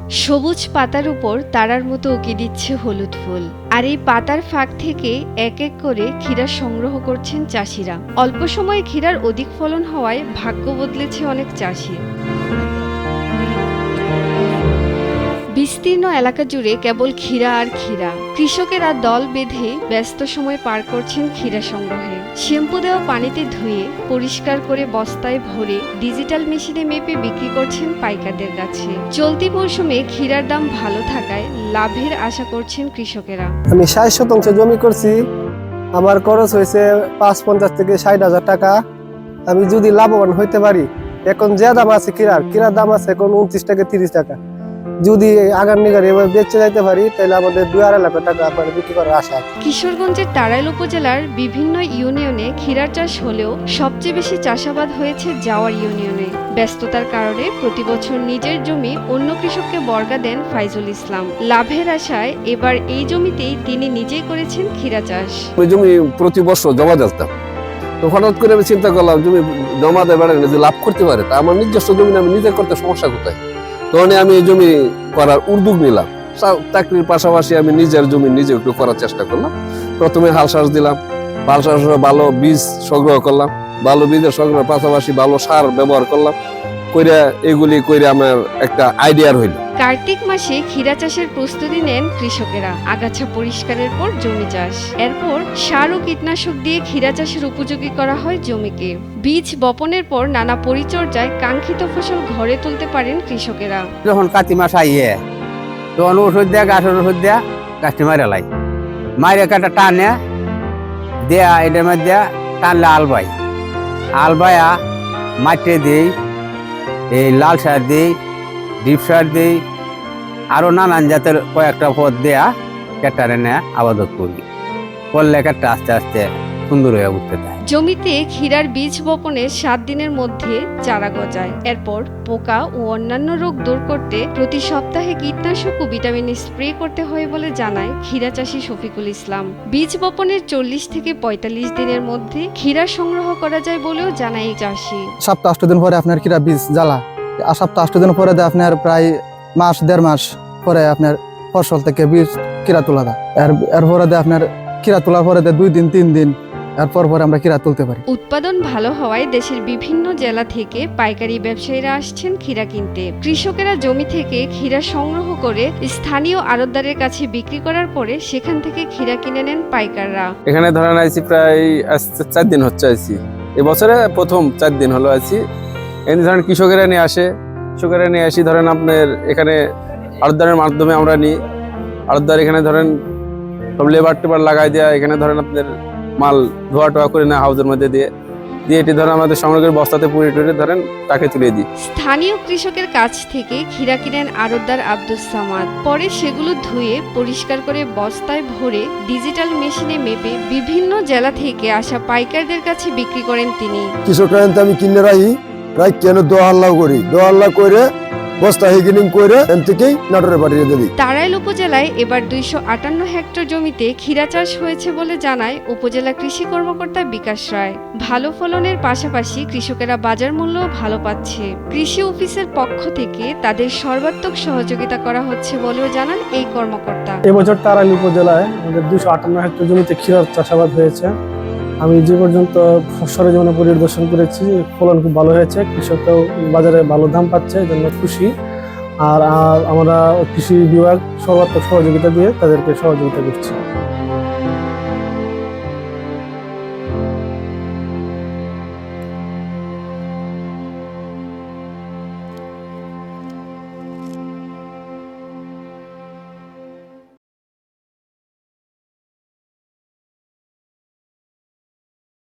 সবুজ পাতার উপর তারার মতো উকি দিচ্ছে হলুদ ফুল। আর এই পাতার ফাঁক থেকে এক এক করে ক্ষীরা সংগ্রহ করছেন চাষিরা। অল্প সময়ে ক্ষীরার অধিক ফলন হওয়ায় ভাগ্য বদলেছে অনেক চাষির। বিস্তীর্ণ এলাকা জুড়ে কেবল ক্ষীরা আর ক্ষীরা। কৃষকেরা দল বেঁধে ব্যস্ত সময় পার করছেন ক্ষীরা সংগ্রহে। শ্যাম্পু দেওয়া পানিতে ধুয়ে পরিষ্কার করে বস্তায় ভরে ডিজিটাল মেশিনে মেপে বিক্রি করছেন পাইকারদের কাছে। চলতি মৌসুমে ক্ষীরার দাম ভালো থাকায় লাভের আশা করছেন কৃষকেরা। আমি ৬০ শতাংশ জমি করছি, আমার খরচ হয়েছে ৫৫ থেকে ৬০,০০০ টাকা। আমি যদি লাভবান হইতে পারি, এখন যে দাম আছে ক্ষীরার দাম আছে এখন ২৯ থেকে ৩০ টাকা। যদি আগার নিগার এভাবে বেচে যাইতে পারি তাহলে আমাদের ২-২.৫ লাখ টাকা আপনার বিক্রি করার আশা আছে। কিশোরগঞ্জের তাড়াইল উপজেলার বিভিন্ন ইউনিয়নে ক্ষীরার চাষ হলেও সবচেয়ে বেশি চাষাবাদ হয়েছে জাওয়ার ইউনিয়নে। ব্যস্ততার কারণে প্রতি বছর নিজের জমি অন্য কৃষককে বর্গা দেন ফাইজুল ইসলাম। লাভের আশায় এবার এই জমিতেই তিনি নিজেই করেছেন ক্ষীরা চাষ। ওই জমি প্রতি বছর জমা দিতাম, তো হঠাৎ করে আমি চিন্তা করলাম জমি জমা দেয় বেড়ে যদি লাভ করতে পারে তা আমার নিজস্ব জমি আমি নিজে করতে সমস্যা কোথায়। তখন আমি এই জমি করার উদ্যোগ নিলাম। চাকরির পাশাপাশি আমি নিজের জমি নিজে একটু করার চেষ্টা করলাম। প্রথমে হাল চাষ দিলাম, হাল চাষ ভালো বীজ সংগ্রহ করলাম, ভালো বীজের সংগ্রহের পাশাপাশি ভালো সার ব্যবহার করলাম, এগুলি করে আমার একটা আইডিয়ার হইল। কার্তিক মাসে ক্ষীরা চাষের প্রস্তুতি নেন কৃষকেরা। আগাছা পরিষ্কারের পর জমি চাষ, এরপর সার ও কীটনাশক দিয়ে ক্ষীরা চাষের উপযোগী করা হয় জমিকে। বীজ বপনের পর নানা পরিচর্যায় কাঙ্ক্ষিত ফসল ঘরে তুলতে পারেন কৃষকেরা। যখন কার্তিক মাস আইয়ে তখন ওষুধ দেয়া, গাছের ওষুধ দেয়া, গাছটি মারে লাই, মারে কাটা টানে দেয়া, এটার মধ্যে টানলে আলবায়া মাটি দিই, এই লাল সার দিই, ডিপ সার দিই, আরো নানান জাতের কয়েকটা পদ দেয়া কেটারে নেয়া আবাদত করি। করলে কেটটা আস্তে আস্তে সুন্দর হয়ে উঠতে দেয়। জমিতে ক্ষীরার বীজ বপনের ৭ দিনের মধ্যে চারা গজায়। এরপর পোকা ও অন্যান্য রোগ দূর করতে প্রতি সপ্তাহে কীটনাশক ও ভিটামিন স্প্রে করতে হয় বলে জানায় ক্ষীরা চাষী শফিকুল ইসলাম। বীজ বপনের ৪০ থেকে ৪৫ দিনের মধ্যে ক্ষীরা সংগ্রহ করা যায় বলেও জানায় এই চাষী। সপ্তাহ ৮ দিন পরে আপনার ক্ষীরা বীজ জ্বালা, সপ্তাহ ৮ দিন পরে আপনার প্রায় মাস ১.৫ মাস পরে আপনার ফসল থেকে বীজ ক্ষীরা তোলা যায়। এরপরে আপনার ক্ষীরা তোলার পরে ২ দিন ৩ দিন এরপর আমরা ক্ষীরা তুলতে পারি। উৎপাদন ভালো হওয়ায় দেশের বিভিন্ন জেলা থেকে পাইকারি ব্যবসায়ীরা আসছেন ক্ষীরা কিনতে। কৃষকেরা জমি থেকে ক্ষীরা সংগ্রহ করে স্থানীয় আড়তদারের কাছে বিক্রি করার পরে সেখান থেকে ক্ষীরা কিনে নেন পাইকাররা। এখানে ধরেন আইছি প্রায় ৪ দিন হচ্ছে আইছি, এবছরে প্রথম ৪ দিন হলো আইছি। এখানে ধরেন কৃষকেরা নিয়ে আসি, ধরেন আপনার এখানে আড়তদারের মাধ্যমে আমরা নিই। আড়তদার এখানে ধরেন সব লেবার টেবার লাগাই দেওয়া, এখানে ধরেন আপনার মাল ধোয়া টোয়া করে না হাউজের মধ্যে দিয়ে এটি ধরেন আমাদের সংগ্রহ করে বস্তাতে পুড়ে টুড়ে ধরেন তাকে তুলে দিই। স্থানীয় কৃষকের কাছ থেকে ক্ষীরা কিনেন আড়তদার আব্দুস সামাদ। পরে সেগুলো ধুয়ে পরিষ্কার করে বস্তায় ভরে ডিজিটাল মেশিনে মেপে বিভিন্ন জেলা থেকে আসা পাইকারদের কাছে বিক্রি করেন তিনি। কৃষকরা আমি কিনে রাখি কেন দোয়াল্লাও করি, দোয়াল্লা করে বস্তা হিগিনিং করে এখান থেকেই নাটোরে পাঠিয়ে দেবি। তাড়াইল উপজেলায় এবার ২৫৮ হেক্টর জমিতে ক্ষীরা চাষ হয়েছে বলে জানায় উপজেলা কৃষি কর্মকর্তা বিকাশ রায়। ভালো ফলনের পাশাপাশি কৃষকেরা বাজার মূল্য ভালো পাচ্ছে। কৃষি অফিসের পক্ষ থেকে তাদের সর্বাত্মক সহযোগিতা করা হচ্ছে বলেও জানান এই কর্মকর্তা। এবছর তাড়াইল উপজেলায় আমাদের ২৫৮ হেক্টর জমিতে ক্ষীরার চাষাবাদ হয়েছে। আমি যে পর্যন্ত সরেজমিনে পরিদর্শন করেছি, ফলন খুব ভালো হয়েছে, কৃষকরাও বাজারে ভালো দাম পাচ্ছে, এই জন্য খুশি। আর আমরা কৃষি বিভাগ সর্বাত্মক সহযোগিতা দিয়ে তাদেরকে সহযোগিতা করছি।